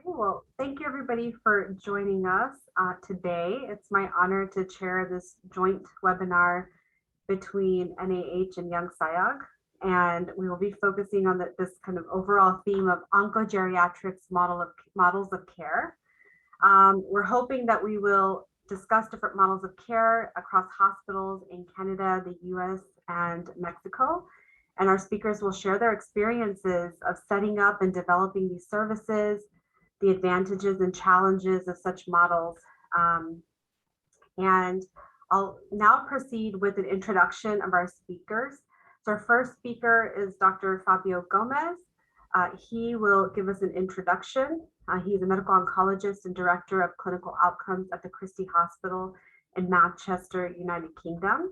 Well, thank you everybody for joining us today. It's my honor to chair this joint webinar between NIH and Young SIOG. And we will be focusing on this kind of overall theme of onco-geriatrics models of care. We're hoping that we will discuss different models of care across hospitals in Canada, the US, and Mexico. And our speakers will share their experiences of setting up and developing these services, the advantages and challenges of such models. And I'll now proceed with an introduction of our speakers. So our first speaker is Dr. Fabio Gomez. He will give us an introduction. He's a medical oncologist and director of clinical outcomes at the Christie Hospital in Manchester, United Kingdom.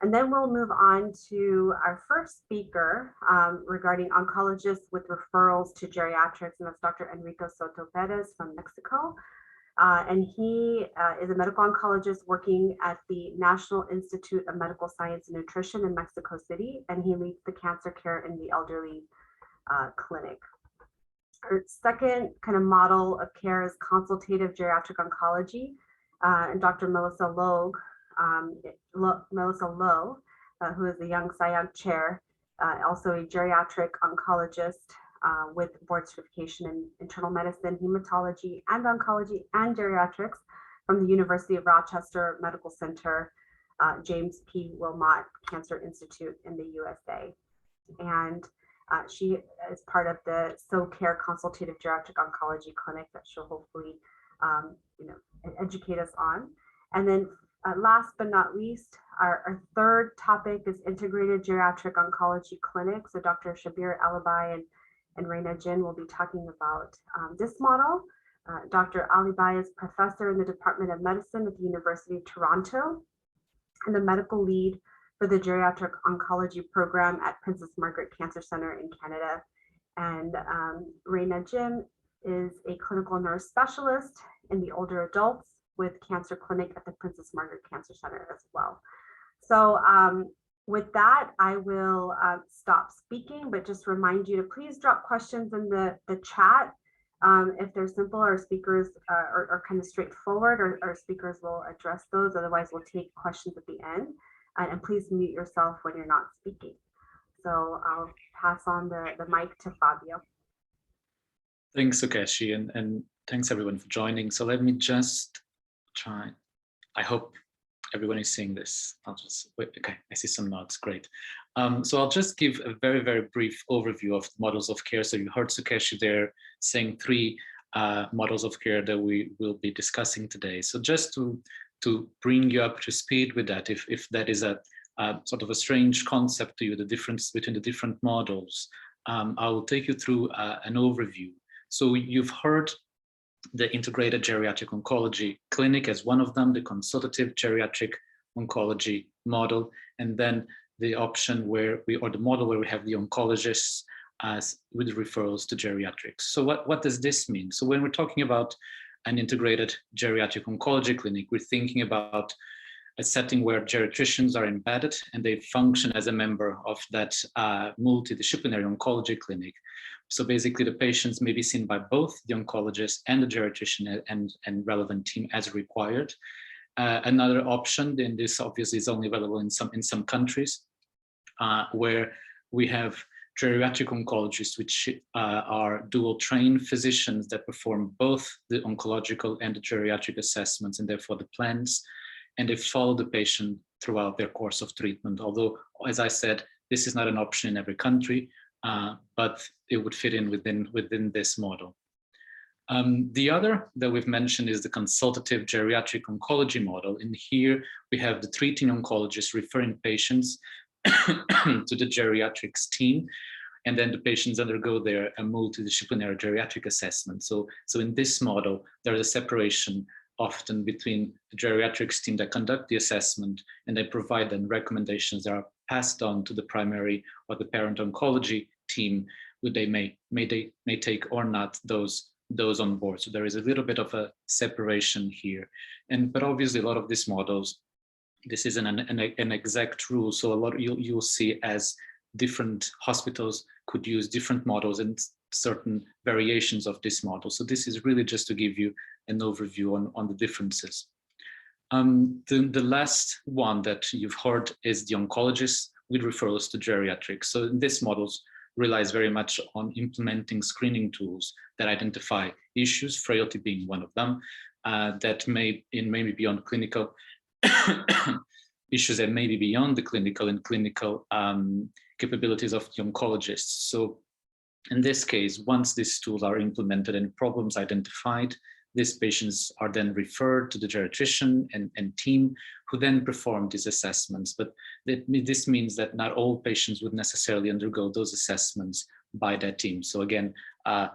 And then we'll move on to our first speaker regarding oncologists with referrals to geriatrics, and that's Dr. Enrico Soto Perez from Mexico. And he is a medical oncologist working at the National Institute of Medical Science and Nutrition in Mexico City, and he leads the cancer care in the elderly clinic. Our second kind of model of care is consultative geriatric oncology, and Dr. Melissa Lowe, who is the Young SIOG chair, also a geriatric oncologist with board certification in internal medicine, hematology, and oncology and geriatrics from the University of Rochester Medical Center, James P. Wilmot Cancer Institute in the USA. And she is part of the SoCare Consultative Geriatric Oncology Clinic that she'll hopefully educate us on. And then last but not least, our third topic is integrated geriatric oncology clinic. So Dr. Shabir Alibai and Reina Jin will be talking about this model. Dr. Alibai is professor in the Department of Medicine at the University of Toronto and the medical lead for the geriatric oncology program at Princess Margaret Cancer Center in Canada. And Reina Jin is a clinical nurse specialist in the older adults with cancer clinic at the Princess Margaret Cancer Center as well. So with that, I will stop speaking, but just remind you to please drop questions in the chat. If they're simple, our speakers are kind of straightforward, or our speakers will address those. Otherwise, we'll take questions at the end. And please mute yourself when you're not speaking. So I'll pass on the mic to Fabio. Thanks, Sukeshi, and thanks everyone for joining. So let me just try. I hope everyone is seeing this. I'll just wait. Okay, I see some nods. Great. So I'll just give a very, very brief overview of models of care. So you heard Sukeshi there saying three models of care that we will be discussing today. So just to bring you up to speed with that, if that is a sort of a strange concept to you, the difference between the different models, I will take you through an overview. So you've heard the integrated geriatric oncology clinic as one of them, the consultative geriatric oncology model, and then the option where the model where we have the oncologists as with referrals to geriatrics. So what does this mean? So when we're talking about an integrated geriatric oncology clinic, we're thinking about a setting where geriatricians are embedded and they function as a member of that multidisciplinary oncology clinic. So basically the patients may be seen by both the oncologist and the geriatrician and relevant team as required. Another option, and this obviously is only available in some countries, where we have geriatric oncologists, which are dual trained physicians that perform both the oncological and the geriatric assessments and therefore the plans, and they follow the patient throughout their course of treatment. Although, as I said, this is not an option in every country, but it would fit in within this model. The other that we've mentioned is the consultative geriatric oncology model. And here we have the treating oncologist referring patients to the geriatrics team, and then the patients undergo their multidisciplinary geriatric assessment. So in this model, there is a separation often between the geriatrics team that conduct the assessment and they provide them recommendations that are passed on to the primary or the parent oncology team, who they may take or not those on board. So there is a little bit of a separation here. But obviously a lot of these models, this isn't an exact rule. So a lot you'll see as different hospitals could use different models and certain variations of this model. So this is really just to give you an overview on the differences. The last one that you've heard is the oncologist with referrals to geriatrics. So this models relies very much on implementing screening tools that identify issues, frailty being one of them, that may be beyond clinical issues that may be beyond the clinical and clinical capabilities of the oncologists. So in this case, once these tools are implemented and problems identified, these patients are then referred to the geriatrician and team who then perform these assessments. But this means that not all patients would necessarily undergo those assessments by that team. So again, a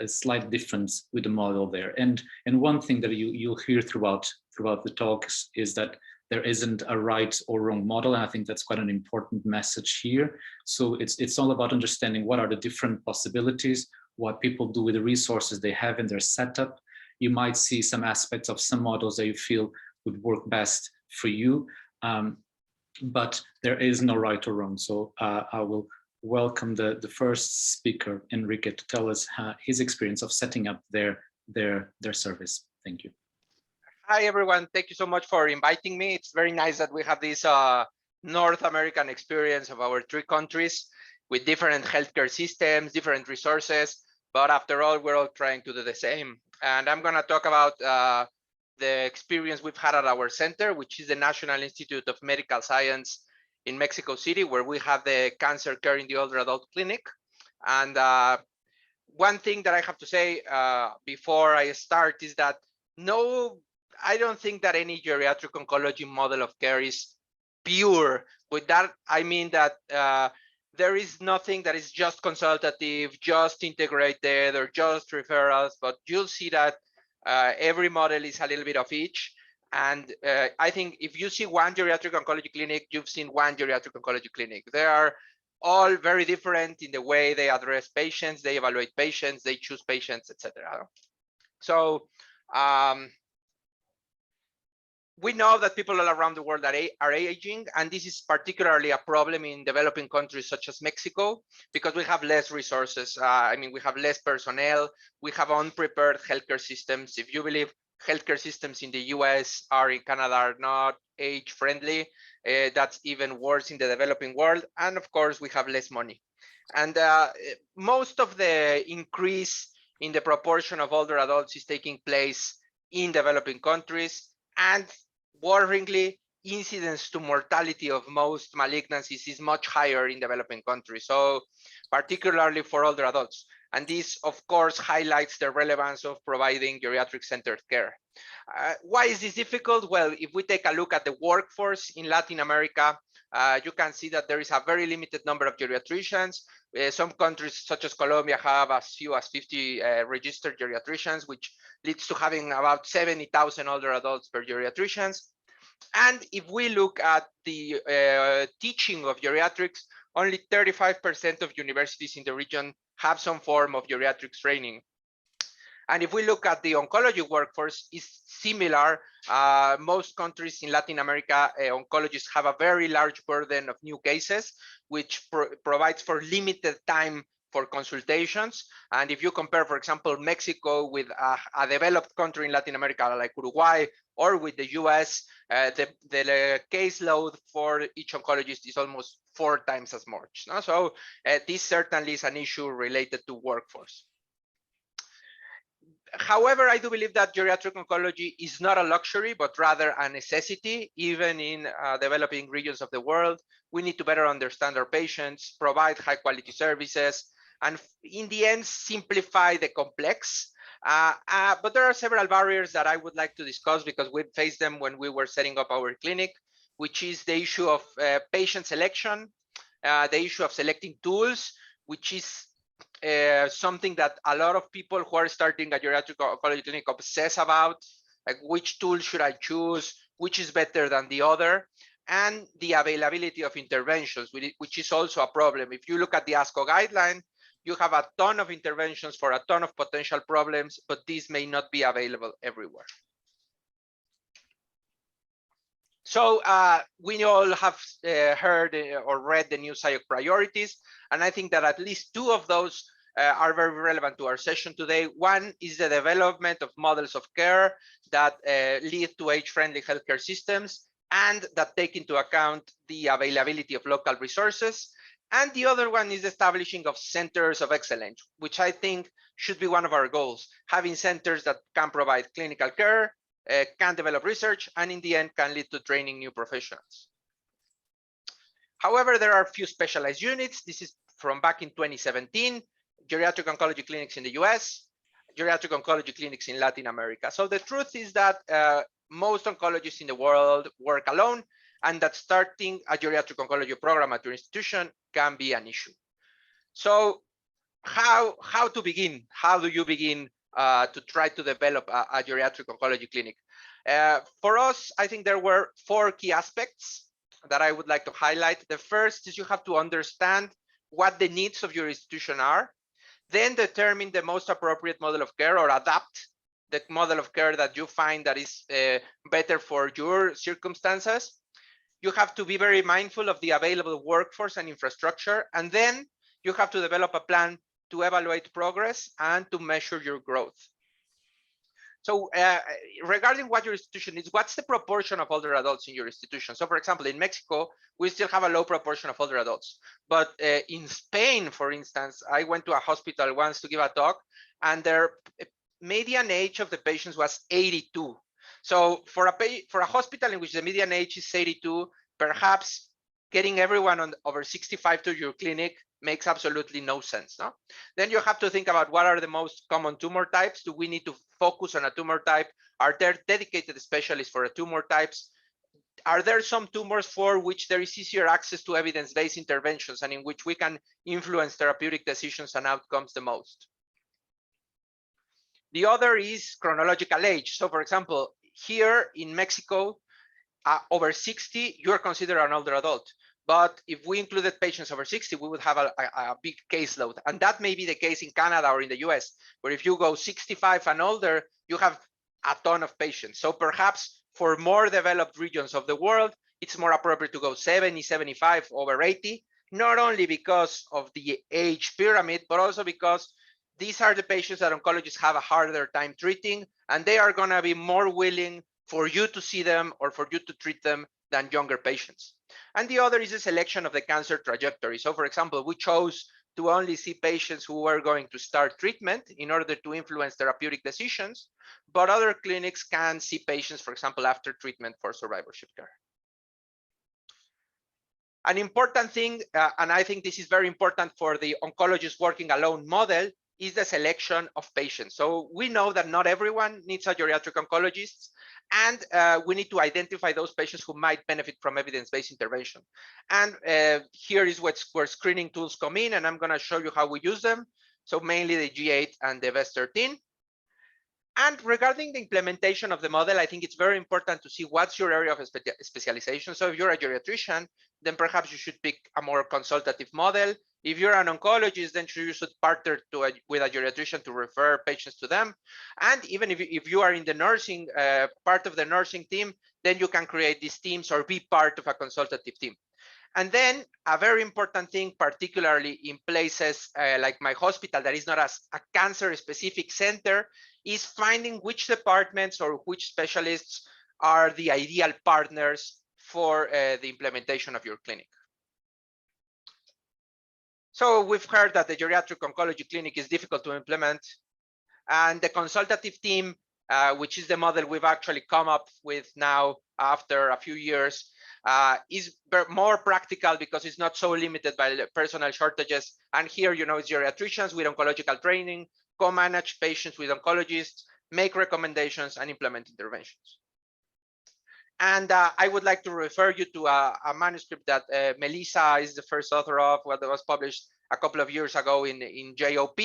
slight difference with the model there. And one thing that you'll hear throughout the talks is that there isn't a right or wrong model. And I think that's quite an important message here. So it's all about understanding what are the different possibilities, what people do with the resources they have in their setup. You might see some aspects of some models that you feel would work best for you, but there is no right or wrong. So I will welcome the first speaker, Enrique, to tell us his experience of setting up their service. Thank you. Hi, everyone. Thank you so much for inviting me. It's very nice that we have this North American experience of our 3 countries with different healthcare systems, different resources. But after all, we're all trying to do the same. And I'm going to talk about the experience we've had at our center, which is the National Institute of Medical Science in Mexico City, where we have the cancer care in the older adult clinic. And one thing that I have to say before I start is that I don't think that any geriatric oncology model of care is pure. With that, I mean that there is nothing that is just consultative, just integrated, or just referrals, but you'll see that every model is a little bit of each. And I think if you see one geriatric oncology clinic, you've seen one geriatric oncology clinic. They are all very different in the way they address patients, they evaluate patients, they choose patients, etc. So we know that people all around the world are aging, and this is particularly a problem in developing countries such as Mexico, because we have less resources. I mean, we have less personnel, we have unprepared healthcare systems. If you believe healthcare systems in the US or in Canada are not age-friendly, that's even worse in the developing world. And of course, we have less money. And most of the increase in the proportion of older adults is taking place in developing countries, and worryingly, incidence to mortality of most malignancies is much higher in developing countries, so particularly for older adults. And this, of course, highlights the relevance of providing geriatric-centered care. Why is this difficult? Well, if we take a look at the workforce in Latin America, you can see that there is a very limited number of geriatricians. Some countries, such as Colombia, have as few as 50 registered geriatricians, which leads to having about 70,000 older adults per geriatricians. And if we look at the teaching of geriatrics, only 35% of universities in the region have some form of geriatrics training. And if we look at the oncology workforce, it's similar. Most countries in Latin America, oncologists have a very large burden of new cases, which provides for limited time for consultations. And if you compare, for example, Mexico with a developed country in Latin America like Uruguay, or with the US, the caseload for each oncologist is almost 4 times as much. No? So this certainly is an issue related to workforce. However, I do believe that geriatric oncology is not a luxury, but rather a necessity, even in developing regions of the world. We need to better understand our patients, provide high quality services, and in the end, simplify the complex. But there are several barriers that I would like to discuss because we faced them when we were setting up our clinic, which is the issue of patient selection, the issue of selecting tools, which is something that a lot of people who are starting a geriatric oncology clinic obsess about, like which tool should I choose, which is better than the other, and the availability of interventions, which is also a problem. If you look at the ASCO guideline, you have a ton of interventions for a ton of potential problems, but these may not be available everywhere. So we all have heard or read the new SIOG priorities, and I think that at least two of those are very relevant to our session today. One is the development of models of care that lead to age-friendly healthcare systems and that take into account the availability of local resources. And the other one is establishing of centers of excellence, which I think should be one of our goals, having centers that can provide clinical care, can develop research, and in the end can lead to training new professionals. However, there are a few specialized units. This is from back in 2017, geriatric oncology clinics in the US, geriatric oncology clinics in Latin America. So the truth is that most oncologists in the world work alone, and that starting a geriatric oncology program at your institution can be an issue. So how to begin? How do you begin to try to develop a geriatric oncology clinic? For us, I think there were 4 key aspects that I would like to highlight. The first is you have to understand what the needs of your institution are, then determine the most appropriate model of care or adapt the model of care that you find that is better for your circumstances. You have to be very mindful of the available workforce and infrastructure, and then you have to develop a plan to evaluate progress and to measure your growth. So regarding what your institution is, what's the proportion of older adults in your institution? So for example, in Mexico, we still have a low proportion of older adults. But in Spain, for instance, I went to a hospital once to give a talk, and their median age of the patients was 82. So for a hospital in which the median age is 82, perhaps getting everyone on over 65 to your clinic makes absolutely no sense. No? Then you have to think about what are the most common tumor types. Do we need to focus on a tumor type? Are there dedicated specialists for a tumor types? Are there some tumors for which there is easier access to evidence-based interventions and in which we can influence therapeutic decisions and outcomes the most? The other is chronological age. So for example, here in Mexico, over 60, you're considered an older adult. But if we included patients over 60, we would have a big caseload. And that may be the case in Canada or in the US, where if you go 65 and older, you have a ton of patients. So perhaps for more developed regions of the world, it's more appropriate to go 70, 75, over 80, not only because of the age pyramid, but also because these are the patients that oncologists have a harder time treating, and they are going to be more willing for you to see them or for you to treat them than younger patients. And the other is the selection of the cancer trajectory. So for example, we chose to only see patients who were going to start treatment in order to influence therapeutic decisions, but other clinics can see patients, for example, after treatment for survivorship care. An important thing, and I think this is very important for the oncologist working alone model, is the selection of patients. So we know that not everyone needs a geriatric oncologist, and we need to identify those patients who might benefit from evidence-based intervention. And here is where screening tools come in, and I'm going to show you how we use them. So mainly the G8 and the VES13. And regarding the implementation of the model, I think it's very important to see what's your area of specialization. So if you're a geriatrician, then perhaps you should pick a more consultative model. If you're an oncologist, then you should partner with a geriatrician to refer patients to them. And even if you are in the nursing, part of the nursing team, then you can create these teams or be part of a consultative team. And then a very important thing, particularly in places like my hospital that is not a cancer-specific center, is finding which departments or which specialists are the ideal partners for the implementation of your clinic. So we've heard that the geriatric oncology clinic is difficult to implement, and the consultative team, which is the model we've actually come up with now after a few years, is more practical because it's not so limited by the personnel shortages. And here, it's geriatricians with oncological training, co-manage patients with oncologists, make recommendations, and implement interventions. And I would like to refer you to a manuscript that Melissa is the first author of, what was published a couple of years ago in JOP.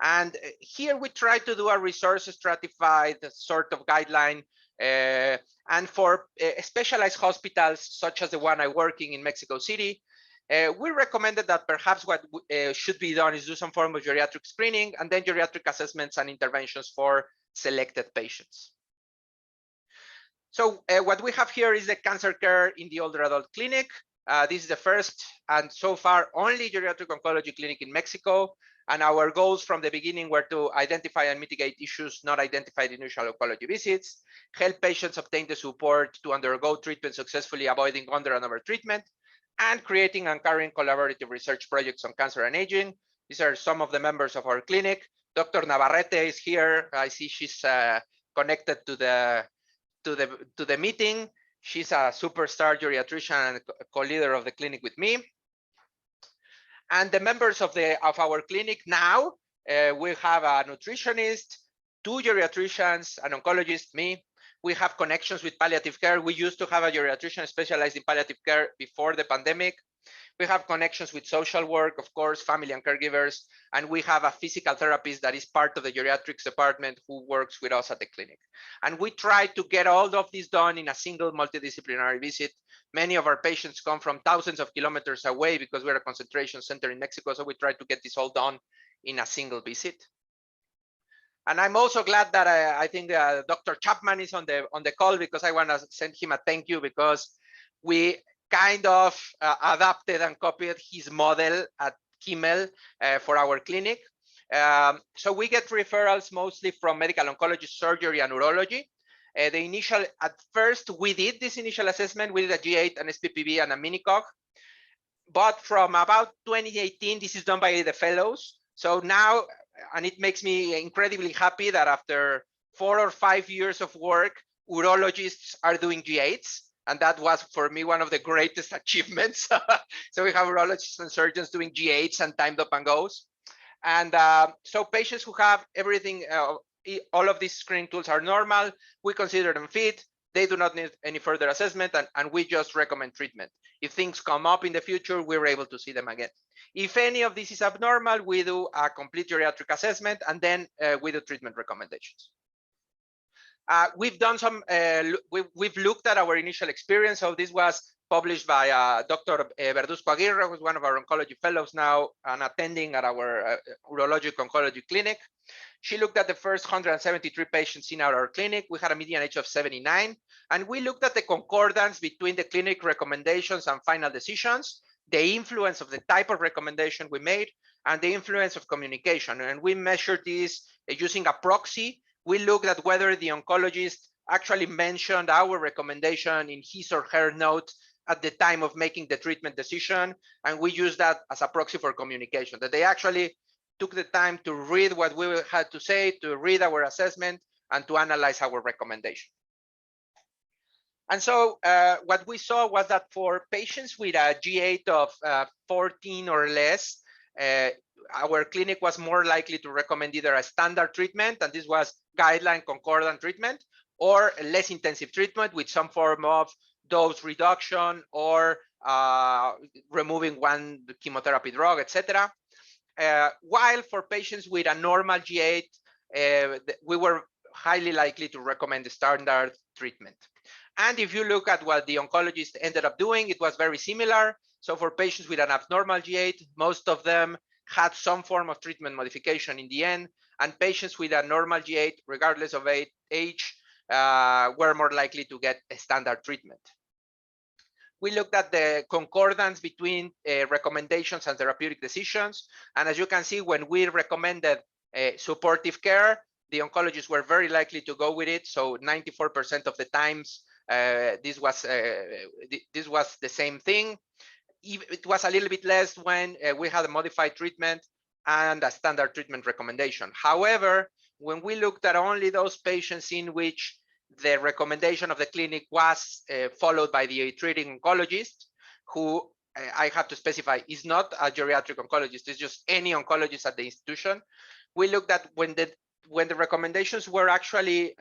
And here we try to do a resource stratified sort of guideline. And for specialized hospitals, such as the one I'm working in Mexico City, we recommended that perhaps what should be done is do some form of geriatric screening and then geriatric assessments and interventions for selected patients. So what we have here is the cancer care in the older adult clinic. This is the first and so far only geriatric oncology clinic in Mexico. And our goals from the beginning were to identify and mitigate issues not identified in initial oncology visits, help patients obtain the support to undergo treatment successfully, avoiding under and over treatment, and creating and carrying collaborative research projects on cancer and aging. These are some of the members of our clinic. Dr. Navarrete is here. I see she's connected to the meeting. She's a superstar geriatrician and co-leader of the clinic with me. And the members of our clinic now, we have a nutritionist, 2 geriatricians, an oncologist, me. We have connections with palliative care. We used to have a geriatrician specialized in palliative care before the pandemic. We have connections with social work, of course, family and caregivers, and we have a physical therapist that is part of the geriatrics department who works with us at the clinic. And we try to get all of this done in a single multidisciplinary visit. Many of our patients come from thousands of kilometers away because we're a concentration center in Mexico, so we try to get this all done in a single visit. And I'm also glad that I think Dr. Chapman is on the call, because I want to send him a thank you, because we kind of adapted and copied his model at Kimmel for our clinic. So we get referrals mostly from medical oncology, surgery, and neurology. At first, we did this initial assessment. We did a G8, an SPPB, and a mini-cog. But from about 2018, this is done by the fellows. So now, and it makes me incredibly happy that after 4 or 5 years of work, urologists are doing G8s. And that was, for me, one of the greatest achievements. So we have urologists and surgeons doing G8s and timed up and goes. And so patients who have everything, all of these screening tools are normal. We consider them fit. They do not need any further assessment, and we just recommend treatment. If things come up in the future, we're able to see them again. If any of this is abnormal, we do a complete geriatric assessment, and then we do treatment recommendations. We've done some, we've looked at our initial experience. So this was published by Dr. Verduzco Aguirre, who's one of our oncology fellows now and attending at our urologic oncology clinic. She looked at the first 173 patients in our clinic. We had a median age of 79. And we looked at the concordance between the clinic recommendations and final decisions, the influence of the type of recommendation we made, and the influence of communication. And we measured this using a proxy. We looked at whether the oncologist actually mentioned our recommendation in his or her note at the time of making the treatment decision. And we used that as a proxy for communication, that they actually took the time to read what we had to say, to read our assessment, and to analyze our recommendation. And so what we saw was that for patients with a G8 of 14 or less, our clinic was more likely to recommend either a standard treatment, and this was guideline concordant treatment, or a less intensive treatment with some form of dose reduction or removing one chemotherapy drug, etc. While for patients with a normal G8, we were highly likely to recommend the standard treatment. And if you look at what the oncologist ended up doing, it was very similar. So for patients with an abnormal G8, most of them had some form of treatment modification in the end, and patients with a normal G8, regardless of age, were more likely to get a standard treatment. We looked at the concordance between recommendations and therapeutic decisions. And as you can see, when we recommended supportive care, the oncologists were very likely to go with it. So 94% of the times, this was the same thing. It was a little bit less when we had a modified treatment and a standard treatment recommendation. However, when we looked at only those patients in which the recommendation of the clinic was followed by the treating oncologist, who I have to specify is not a geriatric oncologist, it's just any oncologist at the institution. We looked at when the recommendations were actually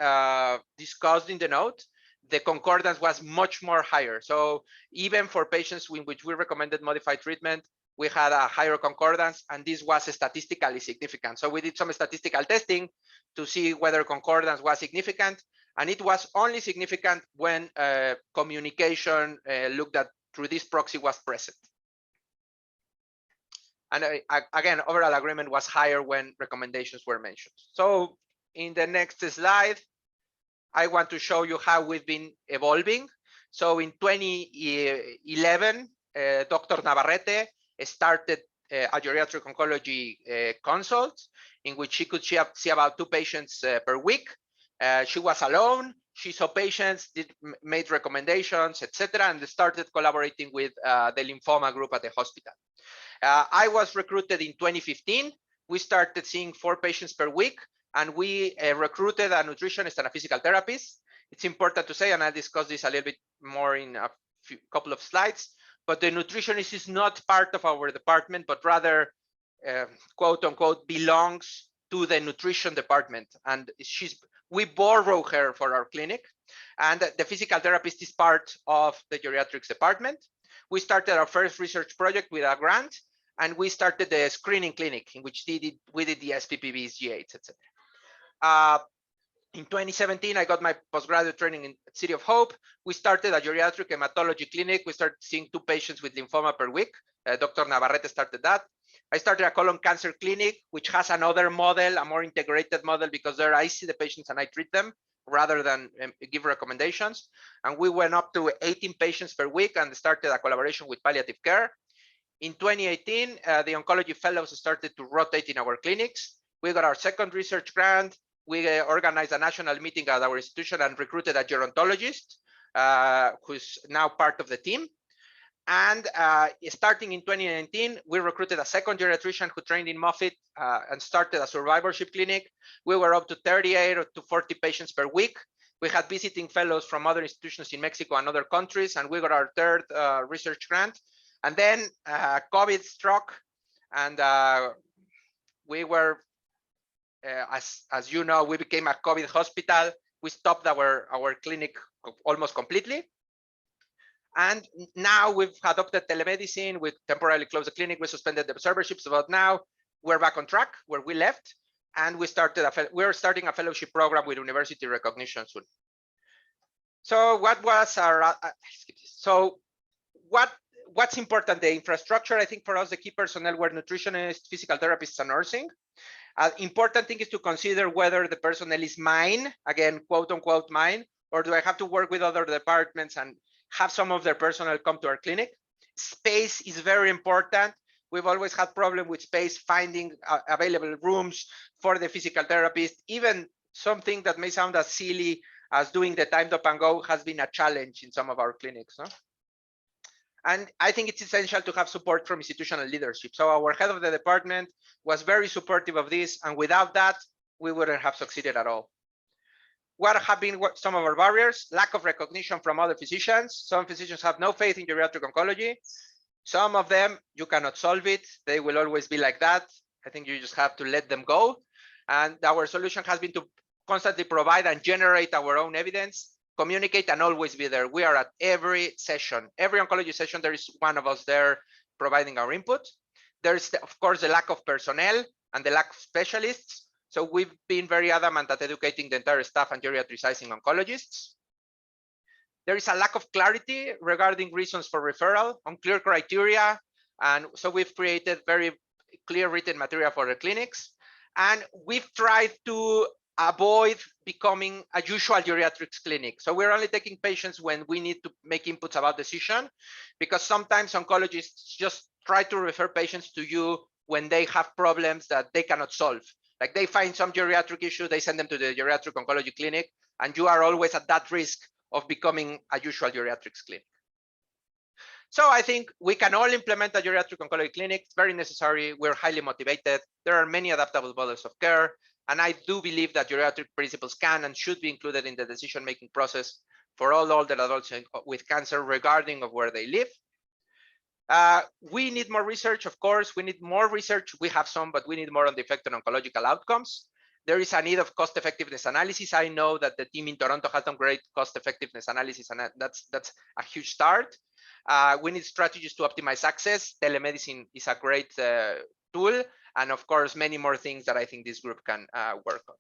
discussed in the note, the concordance was much more higher. So even for patients in which we recommended modified treatment, we had a higher concordance, and this was statistically significant. So we did some statistical testing to see whether concordance was significant, and it was only significant when communication looked at through this proxy was present. And again, overall agreement was higher when recommendations were mentioned. So in the next slide, I want to show you how we've been evolving. So in 2011, Dr. Navarrete started a geriatric oncology consult in which she could see about 2 patients per week. She was alone. She saw patients, made recommendations, etc., and started collaborating with the lymphoma group at the hospital. I was recruited in 2015. We started seeing 4 patients per week, and we recruited a nutritionist and a physical therapist. It's important to say, and I'll discuss this a little bit more in a couple of slides, but the nutritionist is not part of our department, but rather, quote unquote, belongs to the nutrition department. And we borrow her for our clinic. And the physical therapist is part of the geriatrics department. We started our first research project with a grant, and we started the screening clinic in which we did the SPPBs, G8s, etc. In 2017, I got my postgraduate training in City of Hope. We started a geriatric hematology clinic. We started seeing 2 patients with lymphoma per week. Dr. Navarrete started that. I started a colon cancer clinic, which has another model, a more integrated model, because there I see the patients and I treat them rather than give recommendations. And we went up to 18 patients per week and started a collaboration with palliative care. In 2018, the oncology fellows started to rotate in our clinics. We got our second research grant. We organized a national meeting at our institution and recruited a gerontologist who's now part of the team. And starting in 2019, we recruited a second geriatrician who trained in Moffitt and started a survivorship clinic. We were up to 38 to 40 patients per week. We had visiting fellows from other institutions in Mexico and other countries, and we got our third research grant. And then COVID struck, and we were, as you know, we became a COVID hospital. We stopped our clinic almost completely. And now we've adopted telemedicine. We temporarily closed the clinic. We suspended the observerships, but now we're back on track where we left. And we're starting a fellowship program with university recognition soon. So what was our, what's important? The infrastructure, I think for us, the key personnel were nutritionists, physical therapists, and nursing. Important thing is to consider whether the personnel is mine, again, quote unquote mine, or do I have to work with other departments and have some of their personnel come to our clinic. Space is very important. We've always had problem with space, finding available rooms for the physical therapist. Even something that may sound as silly as doing the timed up and go has been a challenge in some of our clinics. No? And I think it's essential to have support from institutional leadership. So our head of the department was very supportive of this. And without that, we wouldn't have succeeded at all. What have been some of our barriers? Lack of recognition from other physicians. Some physicians have no faith in geriatric oncology. Some of them, you cannot solve it. They will always be like that. I think you just have to let them go. And our solution has been to constantly provide and generate our own evidence, communicate, and always be there. We are at every session. Every oncology session, there is one of us there providing our input. There's, of course, the lack of personnel and the lack of specialists. So we've been very adamant at educating the entire staff and geriatricizing oncologists. There is a lack of clarity regarding reasons for referral, unclear criteria. And so we've created very clear written material for the clinics. And we've tried to avoid becoming a usual geriatrics clinic. So we're only taking patients when we need to make inputs about decision, because sometimes oncologists just try to refer patients to you when they have problems that they cannot solve. Like they find some geriatric issue, they send them to the geriatric oncology clinic, and you are always at that risk of becoming a usual geriatrics clinic. So I think we can all implement a geriatric oncology clinic. It's very necessary. We're highly motivated. There are many adaptable models of care. And I do believe that geriatric principles can and should be included in the decision-making process for all older adults with cancer, regarding of where they live. We need more research, of course. We need more research. We have some, but we need more on the effect on oncological outcomes. There is a need of cost-effectiveness analysis. I know that the team in Toronto has done great cost-effectiveness analysis, and that's a huge start. We need strategies to optimize access. Telemedicine is a great tool, and of course, many more things that I think this group can work on.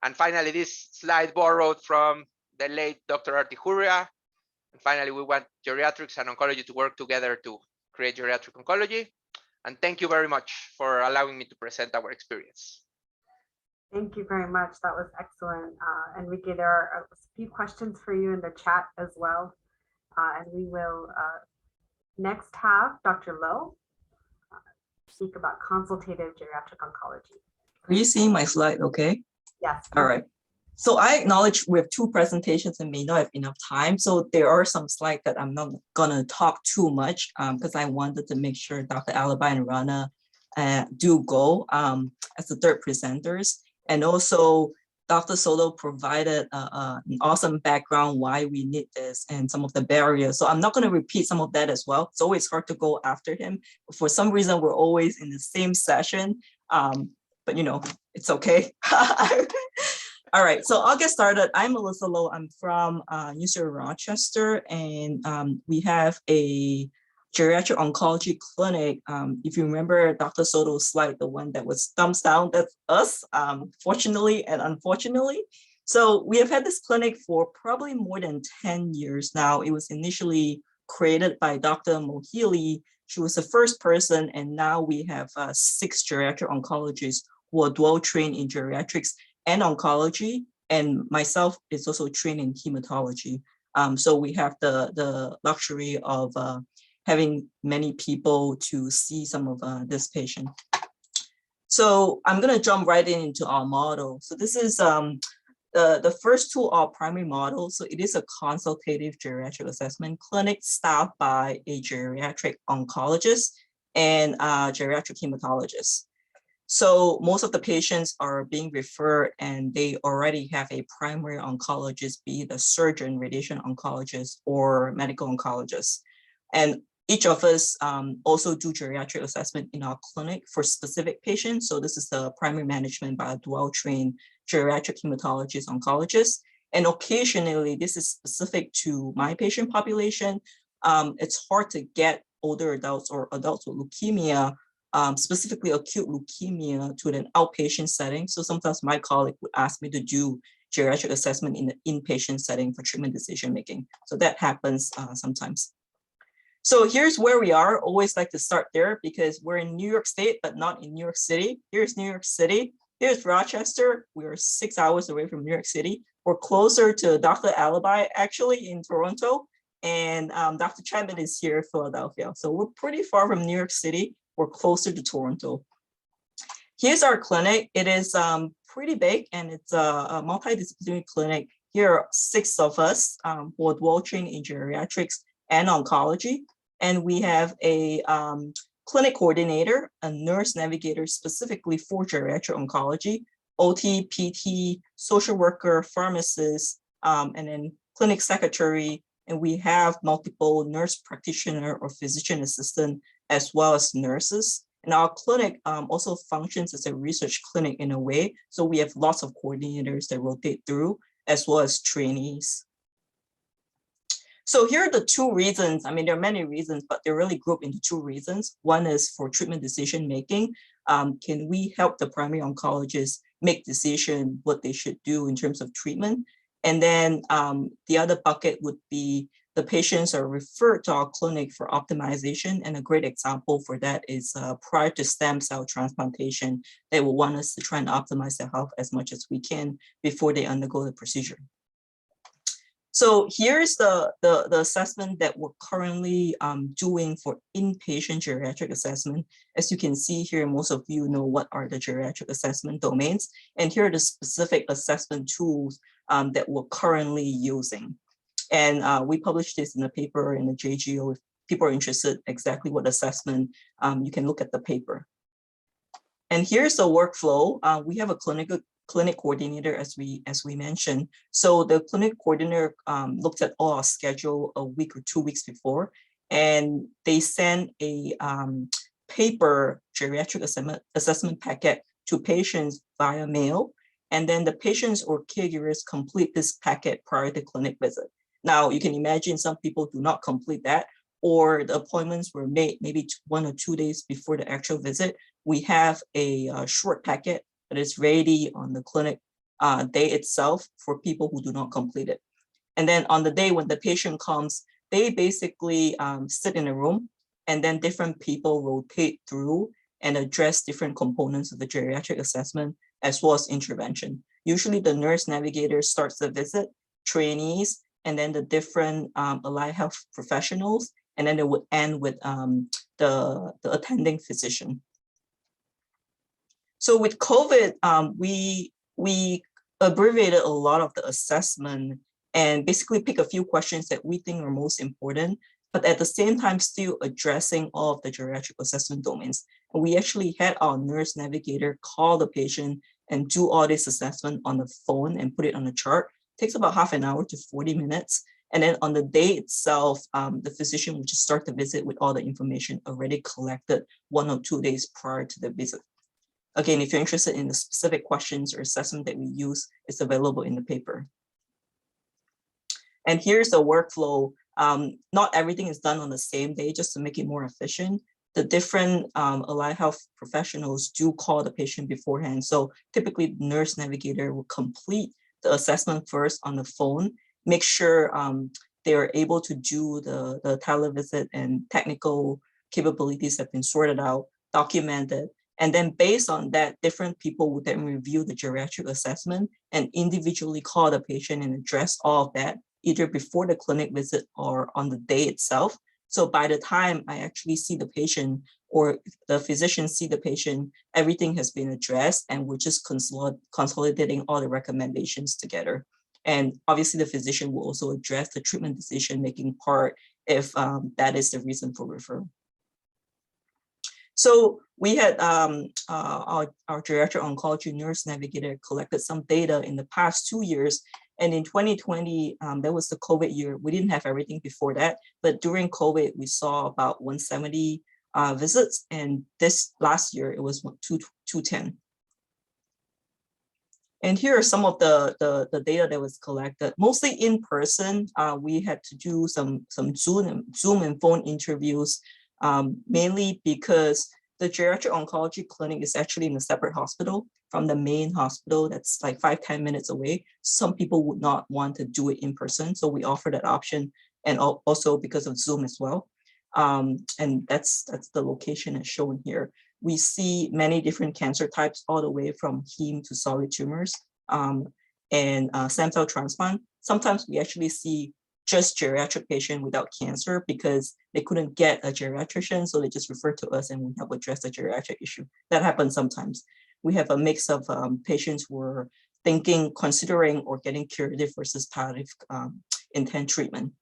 And finally, this slide borrowed from the late Dr. Artihuria. And finally, we want geriatrics and oncology to work together to create geriatric oncology. And thank you very much for allowing me to present our experience. Thank you very much. That was excellent. Enrique, there are a few questions for you in the chat as well. And we will next have Dr. Lowe speak about consultative geriatric oncology. Are you seeing my slide okay? Yes. All right. So I acknowledge we have two presentations and may not have enough time. So there are some slides that I'm not gonna talk too much because I wanted to make sure Dr. Alibi and Rana do go as the third presenters. And also Dr. Soto provided an awesome background why we need this and some of the barriers. So I'm not gonna repeat some of that as well. It's always hard to go after him. For some reason, we're always in the same session, but you know, it's okay. All right, so I'll get started. I'm Melissa Lowe. I'm from University of Rochester, and we have a geriatric oncology clinic. If you remember Dr. Soto's slide, the one that was thumbs down, that's us, fortunately and unfortunately. So we have had this clinic for probably more than 10 years now. It was initially created by Dr. Mohili. She was the first person, and now we have 6 geriatric oncologists who are dual trained in geriatrics and oncology, and myself is also trained in hematology. So we have the luxury of having many people to see some of this patient. So I'm gonna jump right into our model. So this is the first two are primary models. So it is a consultative geriatric assessment clinic staffed by a geriatric oncologist and a geriatric hematologist. So most of the patients are being referred and they already have a primary oncologist, be it a surgeon, radiation oncologist, or medical oncologist. And each of us also do geriatric assessment in our clinic for specific patients. So this is the primary management by a dual trained geriatric hematologist oncologist. And occasionally, this is specific to my patient population. It's hard to get older adults or adults with leukemia, specifically acute leukemia, to an outpatient setting. So sometimes my colleague would ask me to do geriatric assessment in the inpatient setting for treatment decision-making. So that happens sometimes. So here's where we are. Always like to start there because we're in New York State, but not in New York City. Here's New York City. Here's Rochester. We are 6 hours away from New York City. We're closer to Dr. Alibi, actually, in Toronto. And Dr. Chapman is here in Philadelphia. So we're pretty far from New York City. We're closer to Toronto. Here's our clinic. It is pretty big and it's a multidisciplinary clinic. Here are 6 of us who are dual trained in geriatrics and oncology. And we have a clinic coordinator, a nurse navigator specifically for geriatric oncology, OT, PT, social worker, pharmacist, and then clinic secretary. And we have multiple nurse practitioner or physician assistant, as well as nurses. And our clinic also functions as a research clinic in a way. So we have lots of coordinators that rotate through, as well as trainees. So here are the 2 reasons. I mean, there are many reasons, but they're really grouped into 2 reasons. One is for treatment decision-making. Can we help the primary oncologist make decision what they should do in terms of treatment? And then the other bucket would be the patients are referred to our clinic for optimization. And a great example for that is prior to stem cell transplantation, they will want us to try and optimize their health as much as we can before they undergo the procedure. So here's the assessment that we're currently doing for inpatient geriatric assessment. As you can see here, most of you know what are the geriatric assessment domains. And here are the specific assessment tools that we're currently using. And we published this in a paper in the JGO. If people are interested exactly what assessment, you can look at the paper. And here's the workflow. We have a clinic coordinator, as we mentioned. So the clinic coordinator looks at all our schedule a week or 2 weeks before, and they send a paper geriatric assessment packet to patients via mail. And then the patients or caregivers complete this packet prior to clinic visit. Now, you can imagine some people do not complete that, or the appointments were made maybe 1 or 2 days before the actual visit. We have a short packet that is ready on the clinic day itself for people who do not complete it. And then on the day when the patient comes, they basically sit in a room, and then different people rotate through and address different components of the geriatric assessment as well as intervention. Usually the nurse navigator starts the visit, trainees, and then the different allied health professionals, and then it would end with the attending physician. So with COVID, we abbreviated a lot of the assessment and basically pick a few questions that we think are most important, but at the same time still addressing all of the geriatric assessment domains. And we actually had our nurse navigator call the patient and do all this assessment on the phone and put it on a chart. It takes about half an hour to 40 minutes. And then on the day itself, the physician would just start the visit with all the information already collected 1 or 2 days prior to the visit. Again, if you're interested in the specific questions or assessment that we use, it's available in the paper. And here's the workflow. Not everything is done on the same day, just to make it more efficient. The different allied health professionals do call the patient beforehand. So typically the nurse navigator will complete the assessment first on the phone, make sure they are able to do the televisit and technical capabilities have been sorted out, documented. And then based on that, different people would then review the geriatric assessment and individually call the patient and address all of that, either before the clinic visit or on the day itself. So by the time I actually see the patient or the physician see the patient, everything has been addressed and we're just consolidating all the recommendations together. And obviously the physician will also address the treatment decision-making part if that is the reason for referral. So we had our geriatric oncology nurse navigator collected some data in the past 2 years. And in 2020, that was the COVID year. We didn't have everything before that, but during COVID, we saw about 170 visits. And this last year, it was 210. And here are some of the data that was collected, mostly in person. We had to do some Zoom and phone interviews, mainly because the geriatric oncology clinic is actually in a separate hospital from the main hospital that's like 5-10 minutes away. Some people would not want to do it in person, so we offer that option, and also because of Zoom as well. And that's the location as shown here. We see many different cancer types all the way from heme to solid tumors and stem cell transplant. Sometimes we actually see just geriatric patient without cancer because they couldn't get a geriatrician, so they just refer to us and we help address the geriatric issue. That happens sometimes. We have a mix of patients who are considering or getting curative versus palliative intent treatment.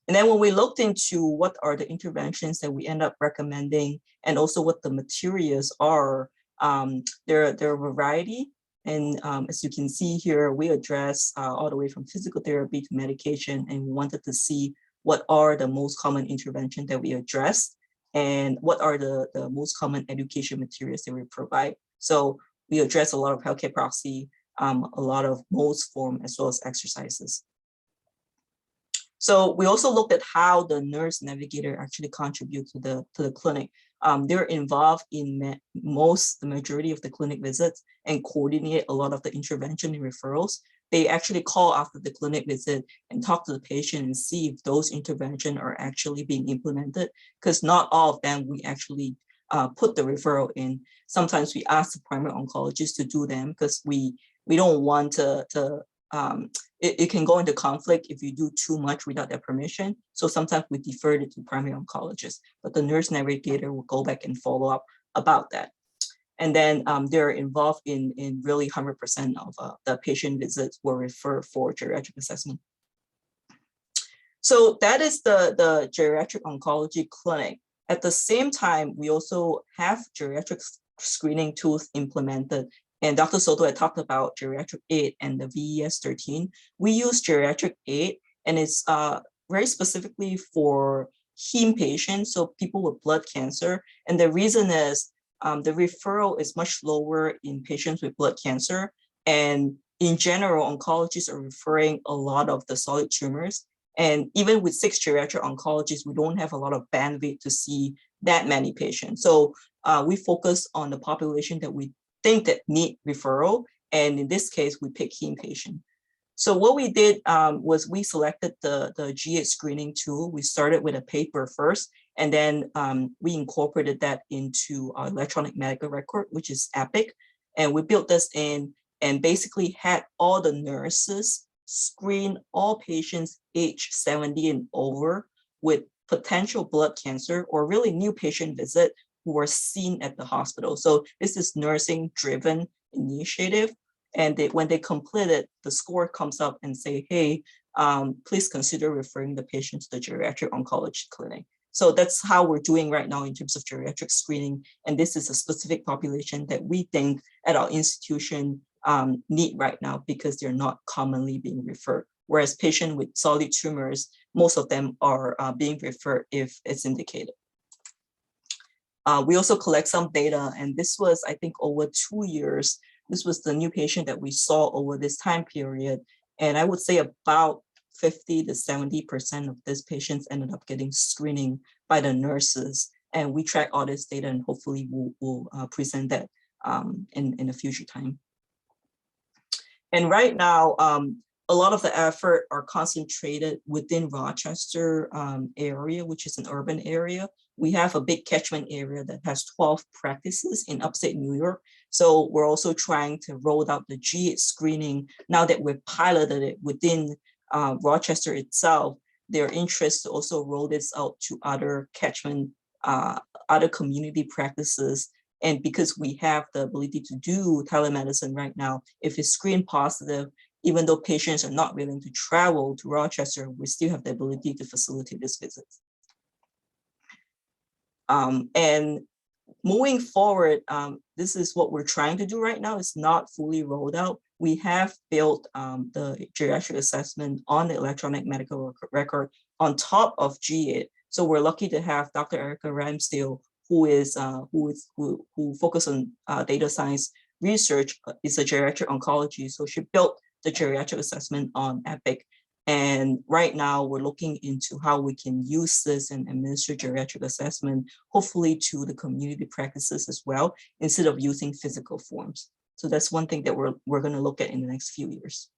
And then when we looked into what are the interventions that we end up recommending and also what the materials are, there are a variety. And as you can see here, we address all the way from physical therapy to medication, and we wanted to see what are the most common interventions that we address and what are the most common education materials that we provide. So we address a lot of healthcare proxy, a lot of modes form, as well as exercises. So we also looked at how the nurse navigator actually contribute to the clinic. They're involved in the majority of the clinic visits and coordinate a lot of the intervention and referrals. They actually call after the clinic visit and talk to the patient and see if those interventions are actually being implemented, because not all of them we actually put the referral in. Sometimes we ask the primary oncologist to do them because we don't want to it can go into conflict if you do too much without their permission. So sometimes we defer it to primary oncologists, but the nurse navigator will go back and follow up about that. And then they're involved in really 100% of the patient visits were referred for geriatric assessment. So that is the geriatric oncology clinic. At the same time, we also have geriatric screening tools implemented. And Dr. Soto had talked about Geriatric 8 and the VES 13. We use Geriatric 8, and it's very specifically for heme patients, so people with blood cancer. And the reason is the referral is much lower in patients with blood cancer. And in general, oncologists are referring a lot of the solid tumors. And even with 6 geriatric oncologists, we don't have a lot of bandwidth to see that many patients. So we focus on the population that we think that need referral, and in this case we pick heme patient. So what we did was we selected the G8 screening tool. We started with a paper first, and then we incorporated that into our electronic medical record, which is EPIC. And we built this in and basically had all the nurses screen all patients age 70 and over with potential blood cancer or really new patient visit who were seen at the hospital. So this is nursing driven initiative. And when they complete it, the score comes up and say, hey, please consider referring the patient to the geriatric oncology clinic. So that's how we're doing right now in terms of geriatric screening. And this is a specific population that we think at our institution need right now because they're not commonly being referred. Whereas patients with solid tumors, most of them are being referred if it's indicated. We also collect some data, and this was, I think, over 2 years. This was the new patient that we saw over this time period. And I would say about 50 to 70% of these patients ended up getting screening by the nurses. And we track all this data, and hopefully we'll present that in a future time. And right now, a lot of the effort are concentrated within Rochester area, which is an urban area. We have a big catchment area that has 12 practices in upstate New York. So we're also trying to roll out the GID screening now that we've piloted it within Rochester itself. Their interest to also roll this out to other catchment, other community practices. And because we have the ability to do telemedicine right now, if it's screen positive, even though patients are not willing to travel to Rochester, we still have the ability to facilitate this visit. And moving forward, this is what we're trying to do right now. It's not fully rolled out. We have built the geriatric assessment on the electronic medical record on top of GID. So we're lucky to have Dr. Erica Ramsdale, who focuses on data science research, is a geriatric oncologist. So she built the geriatric assessment on EPIC. And right now we're looking into how we can use this and administer geriatric assessment, hopefully to the community practices as well, instead of using physical forms. So that's one thing that we're going to look at in the next few years.